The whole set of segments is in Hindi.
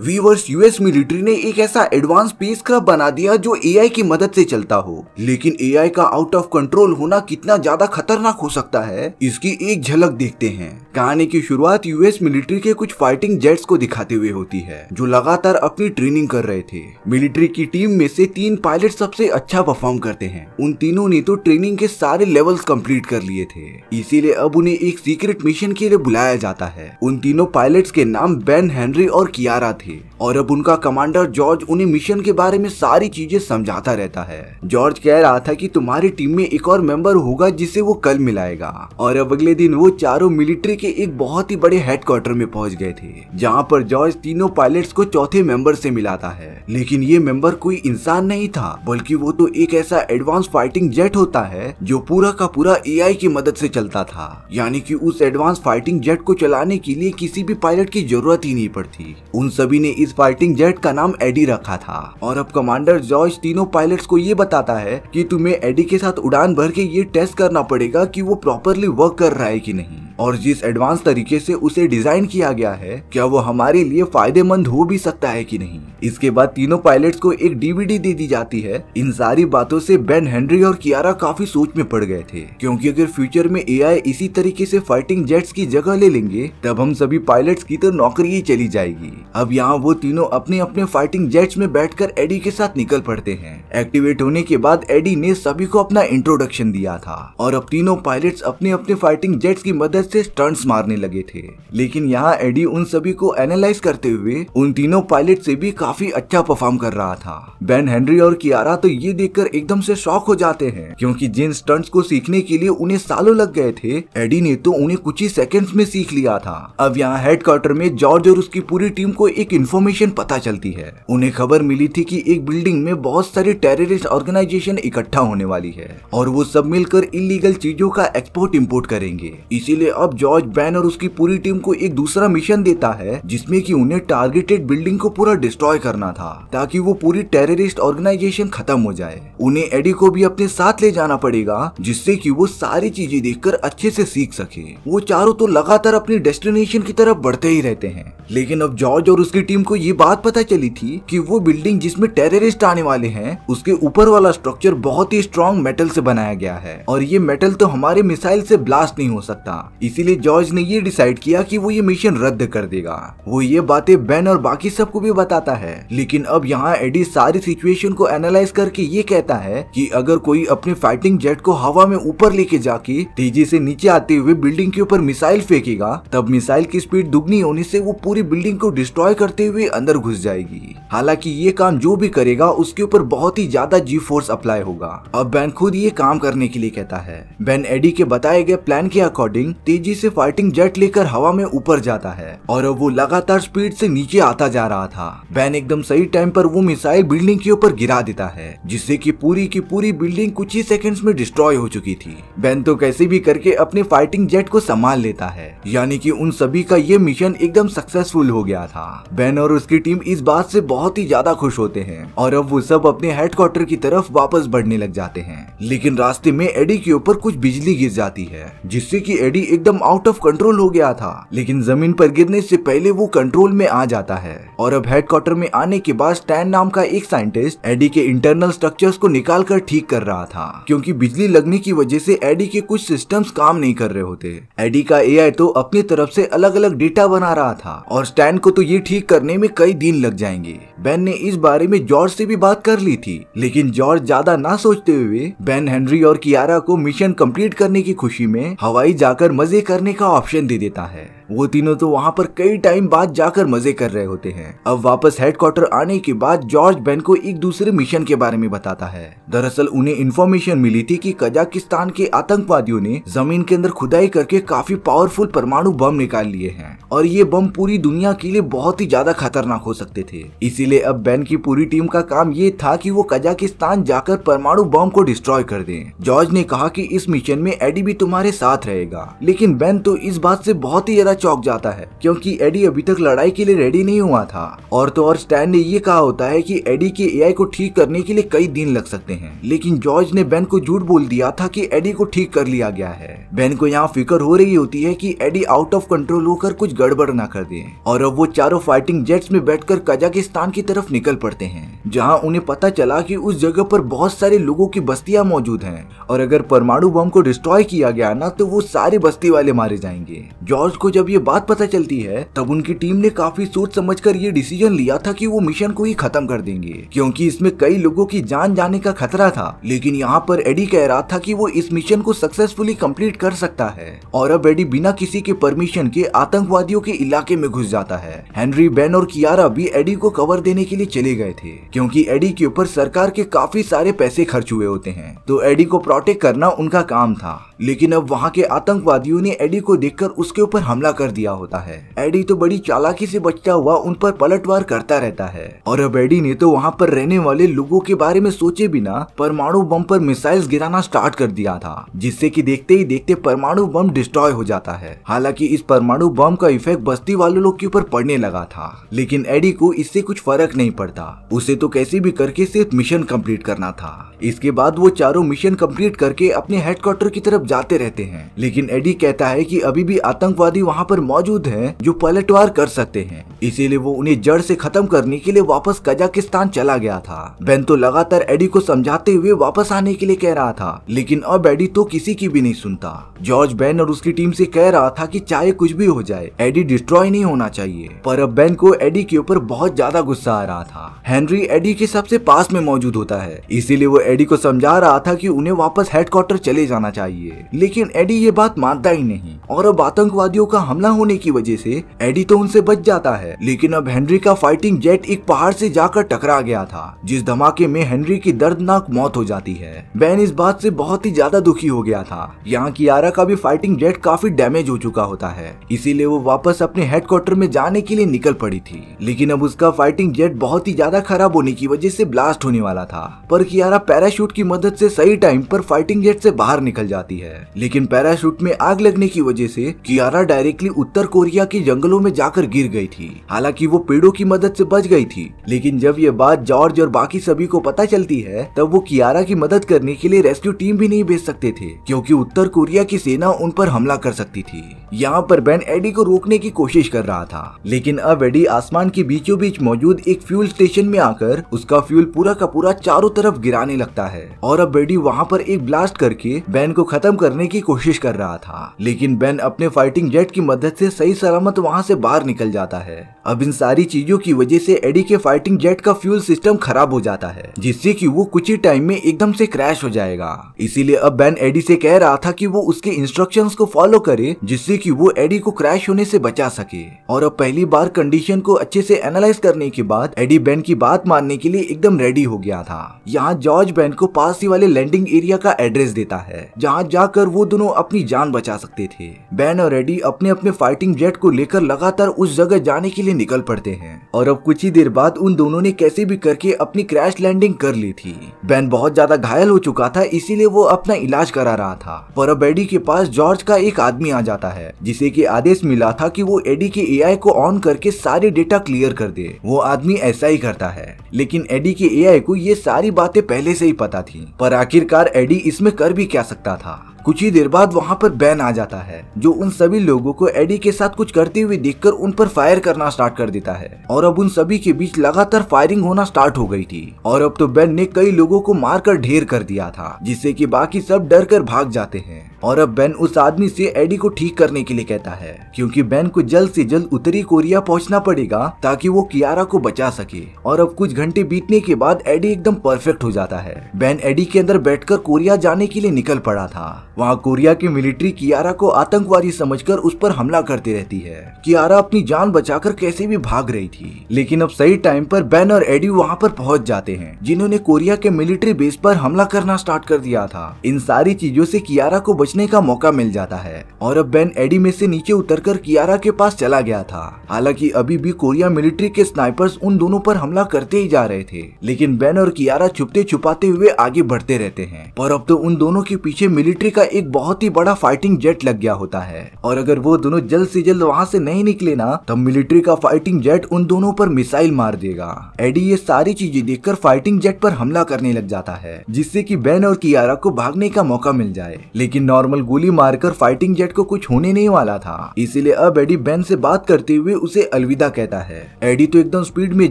वीवर्स, यूएस मिलिट्री ने एक ऐसा एडवांस स्पेसक्राफ्ट बना दिया जो एआई की मदद से चलता हो। लेकिन एआई का आउट ऑफ कंट्रोल होना कितना ज्यादा खतरनाक हो सकता है, इसकी एक झलक देखते हैं। कहानी की शुरुआत यूएस मिलिट्री के कुछ फाइटिंग जेट्स को दिखाते हुए होती है, जो लगातार अपनी ट्रेनिंग कर रहे थे। मिलिट्री की टीम में से 3 पायलट सबसे अच्छा परफॉर्म करते हैं। उन तीनों ने तो ट्रेनिंग के सारे लेवल्स कंप्लीट कर लिए थे, इसीलिए अब उन्हें एक सीक्रेट मिशन के लिए बुलाया जाता है। उन तीनों पायलट्स के नाम बेन, हेनरी और कियारा थे, और अब उनका कमांडर जॉर्ज उन्हें मिशन के बारे में सारी चीजें समझाता रहता है। जॉर्ज कह रहा था कि तुम्हारी टीम में एक और मेंबर होगा जिसे वो कल मिलाएगा। और अब अगले दिन वो चारों मिलिट्री के एक बहुत ही बड़े हेडक्वार्टर में पहुंच गए थे, जहां पर जॉर्ज तीनों पायलट्स को चौथे मेंबर से मिलाता है। लेकिन ये मेंबर कोई इंसान नहीं था, बल्कि वो तो एक ऐसा एडवांस फाइटिंग जेट होता है जो पूरा का पूरा एआई की मदद से चलता था। यानी कि उस एडवांस फाइटिंग जेट को चलाने के लिए किसी भी पायलट की जरूरत ही नहीं पड़ती। उन सभी ने इस फाइटिंग जेट का नाम एडी रखा था। और अब कमांडर जॉर्ज तीनों पायलट्स को ये बताता है कि तुम्हें एडी के साथ उड़ान भर के ये टेस्ट करना पड़ेगा कि वो प्रॉपरली वर्क कर रहा है कि नहीं, और जिस एडवांस तरीके से उसे डिजाइन किया गया है, क्या वो हमारे लिए फायदेमंद हो भी सकता है कि नहीं। इसके बाद तीनों पायलट्स को एक डीवीडी दे दी जाती है। इन सारी बातों से बेन, हेनरी और कियारा काफी सोच में पड़ गए थे, क्योंकि अगर फ्यूचर में एआई इसी तरीके से फाइटिंग जेट्स की जगह ले लेंगे, तब हम सभी पायलट्स की तो नौकरी ही चली जाएगी। अब यहाँ वो तीनों अपने अपने फाइटिंग जेट्स में बैठकर एडी के साथ निकल पड़ते हैं। एक्टिवेट होने के बाद एडी ने सभी को अपना इंट्रोडक्शन दिया था, और अब तीनों पायलट्स अपने अपने फाइटिंग जेट्स की मदद से स्टंट्स मारने लगे थे। लेकिन यहाँ एडी उन सभी को एनालाइज करते हुए उन तीनों पायलट से भी काफी अच्छा परफॉर्म कर रहा था। बेन, हेनरी और कियारा तो ये देखकर एकदम से शॉक हो जाते हैं, क्योंकि जिन स्टंट्स को सीखने के लिए उन्हें सालों लग गए थे, एडी ने तो उन्हें कुछ ही सेकंड्स में सीख लिया था। अब यहाँ हेडक्वार्टर में जॉर्ज और उसकी पूरी टीम को एक इन्फॉर्मेशन पता चलती है। उन्हें खबर मिली थी कि एक बिल्डिंग में बहुत सारी टेररिस्ट ऑर्गेनाइजेशन इकट्ठा होने वाली है, और वो सब मिलकर इलीगल चीजों का एक्सपोर्ट इंपोर्ट करेंगे। इसीलिए अब जॉर्ज बेन और उसकी पूरी टीम को एक दूसरा मिशन देता है, जिसमें कि उन्हें टारगेटेड बिल्डिंग को पूरा डिस्ट्रॉय करना था, ताकि वो पूरी टेररिस्ट ऑर्गेनाइजेशन खत्म हो जाए। उन्हें एडी को भी अपने साथ ले जाना पड़ेगा, जिससे कि वो सारी चीजें देखकर अच्छे से सीख सके। वो चारों तो लगातार अपनी डेस्टिनेशन की तरफ बढ़ते ही रहते हैं। लेकिन अब जॉर्ज और उसकी टीम को ये बात पता चली थी कि वो बिल्डिंग जिसमें टेररिस्ट आने वाले हैं, उसके ऊपर वाला स्ट्रक्चर बहुत ही स्ट्रॉन्ग मेटल से बनाया गया है, और ये मेटल तो हमारे मिसाइल से ब्लास्ट नहीं हो सकता। इसीलिए जॉर्ज ने ये डिसाइड किया कि वो ये मिशन रद्द कर देगा। वो ये बातें बेन और बाकी सबको भी बताता है। लेकिन अब यहाँ एडी सारी सिचुएशन को एनालाइज करके ये कहता है कि अगर कोई अपने फाइटिंग जेट को हवा में ऊपर लेके जाके तेजी से नीचे आते हुए बिल्डिंग के ऊपर मिसाइल फेंकेगा, तब मिसाइल की स्पीड दुगनी होने से वो पूरी बिल्डिंग को डिस्ट्रॉय करते हुए अंदर घुस जाएगी। हालांकि ये काम जो भी करेगा उसके ऊपर बहुत ही ज्यादा जी फोर्स अप्लाई होगा। अब बेन खुद ये काम करने के लिए कहता है। बेन एडी के बताए गए प्लान के अकॉर्डिंग तेजी से फाइटिंग जेट लेकर हवा में ऊपर जाता है, और अब वो लगातार स्पीड से नीचे आता जा रहा था। बेन एकदम सही टाइम पर वो मिसाइल बिल्डिंग के ऊपर गिरा देता है, जिससे कि पूरी की पूरी बिल्डिंग कुछ ही सेकंड्स में डिस्ट्रॉय हो चुकी थी। बेन तो कैसे भी करके अपने फाइटिंग जेट को संभाल लेता है, यानी कि उन सभी का ये मिशन एकदम सक्सेसफुल हो गया था। बेन और उसकी टीम इस बात से बहुत ही ज्यादा खुश होते हैं, और अब वो सब अपने हेडक्वार्टर की तरफ वापस बढ़ने लग जाते हैं। लेकिन रास्ते में एडी के ऊपर कुछ बिजली गिर जाती है, जिससे कि एडी एकदम आउट ऑफ कंट्रोल हो गया था। लेकिन जमीन पर गिरने से पहले वो कंट्रोल में आ जाता है, और अब हेडक्वार्टर में आने के बाद स्टैन नाम का एक साइंटिस्ट एडी के इंटरनल स्ट्रक्चर्स को निकाल कर ठीक कर रहा था, क्योंकि बिजली लगने की वजह से एडी के कुछ सिस्टम्स काम नहीं कर रहे होते। एडी का एआई तो अपनी तरफ से अलग अलग डेटा बना रहा था, और स्टैन को तो ये ठीक करने में कई दिन लग जाएंगे। बेन ने इस बारे में जॉर्ज से भी बात कर ली थी, लेकिन जॉर्ज ज्यादा ना सोचते हुए बेन, हेनरी और कियारा को मिशन कंप्लीट करने की खुशी में हवाई जाकर मजे करने का ऑप्शन दे देता है। वो तीनों तो वहाँ पर कई टाइम बाद जाकर मजे कर रहे होते हैं। अब वापस हेडक्वार्टर आने के बाद जॉर्ज बेन को एक दूसरे मिशन के बारे में बताता है। दरअसल उन्हें इन्फॉर्मेशन मिली थी कि कजाकिस्तान के आतंकवादियों ने जमीन के अंदर खुदाई करके काफी पावरफुल परमाणु बम निकाल लिए हैं, और ये बम पूरी दुनिया के लिए बहुत ही ज्यादा खतरनाक हो सकते थे। इसीलिए अब बेन की पूरी टीम का काम ये था कि वो कजाकिस्तान जाकर परमाणु बम को डिस्ट्रॉय कर दें। जॉर्ज ने कहा कि इस मिशन में एडी भी तुम्हारे साथ रहेगा, लेकिन बेन तो इस बात से बहुत ही ज्यादा चौंक जाता है क्योंकि एडी अभी तक लड़ाई के लिए रेडी नहीं हुआ था। और तो और स्टैन ने ये कहा होता है कि एडी के एआई को ठीक करने के लिए कई दिन लग सकते हैं, लेकिन जॉर्ज ने बेन को झूठ बोल दिया था कि एडी को ठीक कर लिया गया है। बेन को यहाँ फिक्र हो रही होती है कि एडी आउट ऑफ कंट्रोल होकर कुछ गड़बड़ ना कर दे और अब वो चारों फाइटिंग जेट्स में बैठकर कजाकिस्तान की तरफ निकल पड़ते हैं, जहाँ उन्हें पता चला कि उस जगह पर बहुत सारे लोगों की बस्तियां मौजूद हैं और अगर परमाणु बम को डिस्ट्रॉय किया गया ना तो वो सारे बस्ती वाले मारे जाएंगे। जॉर्ज को जब ये बात पता चलती है तब उनकी टीम ने काफी सोच समझकर ये डिसीजन लिया था कि वो मिशन को ही खत्म कर देंगे क्योंकि इसमें कई लोगों की जान जाने का खतरा था। लेकिन यहाँ पर एडी कह रहा था कि वो इस मिशन को सक्सेसफुली कंप्लीट कर सकता है और अब एडी बिना किसी के परमिशन के आतंकवादियों के इलाके में घुस जाता है। हेनरी, बेन और कियारा भी एडी को कवर देने के लिए चले गए थे क्योंकि एडी के ऊपर सरकार के काफी सारे पैसे खर्च हुए होते हैं, तो एडी को प्रोटेक्ट करना उनका काम था। लेकिन अब वहाँ के आतंकवादियों ने एडी को देखकर उसके ऊपर हमला कर दिया होता है। एडी तो बड़ी चालाकी से बचता हुआ उन पर पलटवार करता रहता है और अब एडी ने तो वहाँ पर रहने वाले लोगों के बारे में सोचे बिना परमाणु बम पर मिसाइल्स गिराना स्टार्ट कर दिया था, जिससे कि देखते ही देखते परमाणु बम डिस्ट्रॉय हो जाता है। हालांकि इस परमाणु बम का इफेक्ट बस्ती वाले लोग के ऊपर पड़ने लगा था, लेकिन एडी को इससे कुछ फर्क नहीं पड़ता। उसे तो कैसे भी करके सिर्फ मिशन कंप्लीट करना था। इसके बाद वो चारों मिशन कंप्लीट करके अपने हेडक्वार्टर की तरफ जाते रहते हैं, लेकिन एडी कहता है कि अभी भी आतंकवादी वहाँ पर मौजूद हैं जो पलटवार कर सकते हैं, इसीलिए वो उन्हें जड़ से खत्म करने के लिए वापस कजाकिस्तान चला गया था। बेन तो लगातार एडी को समझाते हुए वापस आने के लिए कह रहा था, लेकिन अब एडी तो किसी की भी नहीं सुनता। जॉर्ज बेन और उसकी टीम से कह रहा था कि चाहे कुछ भी हो जाए एडी डिस्ट्रॉय नहीं होना चाहिए, पर अब बेन को एडी के ऊपर बहुत ज्यादा गुस्सा आ रहा था। हेनरी एडी के सबसे पास में मौजूद होता है, इसीलिए वो एडी को समझा रहा था कि उन्हें वापस हेडक्वार्टर चले जाना चाहिए, लेकिन एडी ये बात मानता ही नहीं और अब आतंकवादियों का हमला होने की वजह से एडी तो उनसे बच जाता है। लेकिन अब हेनरी का फाइटिंग जेट एक पहाड़ से जाकर टकरा गया था, जिस धमाके में हेनरी की दर्दनाक मौत हो जाती है। बेन इस बात से बहुत ही ज्यादा दुखी हो गया था। यहाँ कियारा का भी फाइटिंग जेट काफी डैमेज हो चुका होता है, इसीलिए वो वापस अपने हेडक्वार्टर में जाने के लिए निकल पड़ी थी, लेकिन अब उसका फाइटिंग जेट बहुत ही ज्यादा खराब होने की वजह से ब्लास्ट होने वाला था। पर कियारा पैराशूट की मदद से सही टाइम पर फाइटिंग जेट से बाहर निकल जाती है, लेकिन पैराशूट में आग लगने की वजह से कियारा डायरेक्टली उत्तर कोरिया के जंगलों में जाकर गिर गई थी। हालांकि वो पेड़ों की मदद से बच गई थी, लेकिन जब ये बात जॉर्ज और बाकी सभी को पता चलती है तब वो कियारा की मदद करने के लिए रेस्क्यू टीम भी नहीं भेज सकते थे, क्योंकि उत्तर कोरिया की सेना उन पर हमला कर सकती थी। यहाँ पर बेन एडी को रोकने की कोशिश कर रहा था, लेकिन अब एडी आसमान के बीचों बीच मौजूद एक फ्यूल स्टेशन में आकर उसका फ्यूल पूरा का पूरा चारों तरफ गिराने लगता है और अब एडी वहाँ पर एक ब्लास्ट करके बेन को खत्म करने की कोशिश कर रहा था, लेकिन बेन अपने फाइटिंग जेट की मदद से सही सलामत वहाँ से बाहर निकल जाता है। अब इन सारी चीजों की वजह से एडी के फाइटिंग जेट का फ्यूल सिस्टम खराब हो जाता है, जिससे कि वो कुछ ही टाइम में एकदम से क्रैश हो जाएगा। इसीलिए अब बेन एडी से कह रहा था कि वो उसके इंस्ट्रक्शंस को फॉलो करे, जिससे कि वो एडी को क्रैश होने से बचा सके। और अब पहली बार कंडीशन को अच्छे से एनालाइज करने के बाद एडी बेन की बात मानने के लिए एकदम रेडी हो गया था। यहाँ जॉर्ज बेन को पास ही वाले लैंडिंग एरिया का एड्रेस देता है, जहाँ जाकर वो दोनों अपनी जान बचा सकते थे। बेन और एडी अपने अपने फाइटिंग जेट को लेकर लगातार उस जगह जाने के लिए निकल पड़ते हैं और अब कुछ ही देर बाद उन दोनों ने कैसे भी करके अपनी क्रैश लैंडिंग कर ली थी। बेन बहुत ज्यादा घायल हो चुका था, इसीलिए वो अपना इलाज करा रहा था, पर अब एडी के पास जॉर्ज का एक आदमी आ जाता है, जिसे कि आदेश मिला था कि वो एडी के एआई को ऑन करके सारे डेटा क्लियर कर दे। वो आदमी ऐसा ही करता है, लेकिन एडी के एआई को ये सारी बातें पहले से ही पता थी, पर आखिरकार एडी इसमें कर भी क्या सकता था। कुछ ही देर बाद वहाँ पर बेन आ जाता है, जो उन सभी लोगों को एडी के साथ कुछ करते हुए देखकर उन पर फायर करना स्टार्ट कर देता है और अब उन सभी के बीच लगातार फायरिंग होना स्टार्ट हो गई थी और अब तो बेन ने कई लोगों को मारकर ढेर कर दिया था, जिससे कि बाकी सब डर कर भाग जाते हैं। और अब बेन उस आदमी से एडी को ठीक करने के लिए कहता है, क्योंकि बेन को जल्द से जल्द उत्तरी कोरिया पहुंचना पड़ेगा ताकि वो कियारा को बचा सके। और अब कुछ घंटे बीतने के बाद एडी एकदम परफेक्ट हो जाता है। बेन एडी के अंदर बैठकर कोरिया जाने के लिए निकल पड़ा था। वहाँ कोरिया की मिलिट्री कियारा को आतंकवादी समझकर उस पर हमला करती रहती है। कियारा अपनी जान बचाकर कैसे भी भाग रही थी, लेकिन अब सही टाइम पर बेन और एडी वहाँ पर पहुंच जाते हैं, जिन्होंने कोरिया के मिलिट्री बेस पर हमला करना स्टार्ट कर दिया था। इन सारी चीजों से कियारा को बचने का मौका मिल जाता है और अब बेन एडी में से नीचे उतरकर कियारा के पास चला गया था। हालांकि अभी भी कोरिया मिलिट्री के स्नाइपर्स उन दोनों पर हमला करते ही जा रहे थे, लेकिन बेन और कियारा छुपते छुपाते हुए आगे बढ़ते रहते हैं। पर अब तो उन दोनों के पीछे मिलिट्री का एक बहुत ही बड़ा फाइटिंग जेट लग गया होता है और अगर वो दोनों जल्द से जल्द वहाँ से नहीं निकले ना तब मिलिट्री का फाइटिंग जेट उन दोनों पर मिसाइल मार देगा। एडी ये सारी चीजें देखकर फाइटिंग जेट पर हमला करने लग जाता है, जिससे कि बेन और कियारा को भागने का मौका मिल जाए। लेकिन नॉर्मल गोली मारकर फाइटिंग जेट को कुछ होने नहीं वाला था, इसीलिए अब एडी बेन से बात करते हुए उसे अलविदा कहता है। एडी तो एकदम स्पीड में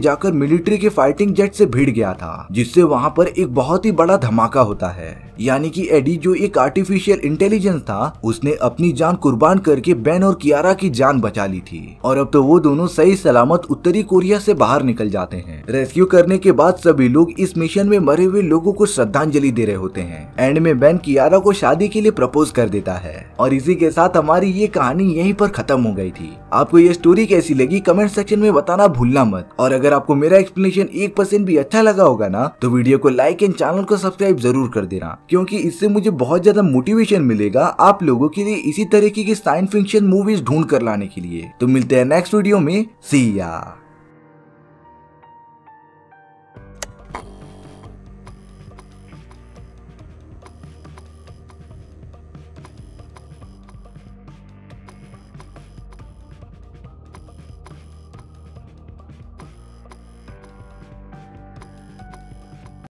जाकर मिलिट्री के फाइटिंग जेट से भिड़ गया था, जिससे वहाँ पर एक बहुत ही बड़ा धमाका होता है। यानी कि एडी जो एक आर्टिफिशियल इंटेलिजेंस था, उसने अपनी जान कुर्बान करके बेन और कियारा की जान बचा ली थी और अब तो वो दोनों सही सलामत उत्तरी कोरिया से बाहर निकल जाते हैं। रेस्क्यू करने के बाद सभी लोग इस मिशन में मरे हुए लोगों को श्रद्धांजलि दे रहे होते हैं। एंड में बेन कियारा को शादी के लिए प्रपोज कर देता है और इसी के साथ हमारी ये कहानी यहीं पर खत्म हो गई थी। आपको ये स्टोरी कैसी लगी कमेंट सेक्शन में बताना भूलना मत। और अगर आपको मेरा एक्सप्लेनेशन 1% भी अच्छा लगा होगा ना तो वीडियो को लाइक एंड चैनल को सब्सक्राइब जरूर कर देना, क्योंकि इससे मुझे बहुत ज्यादा मोटिवेशन मिलेगा आप लोगों के लिए इसी तरीके की साइंस फिक्शन मूवीज ढूंढ कर लाने के लिए। तो मिलते हैं नेक्स्ट वीडियो में, सी या।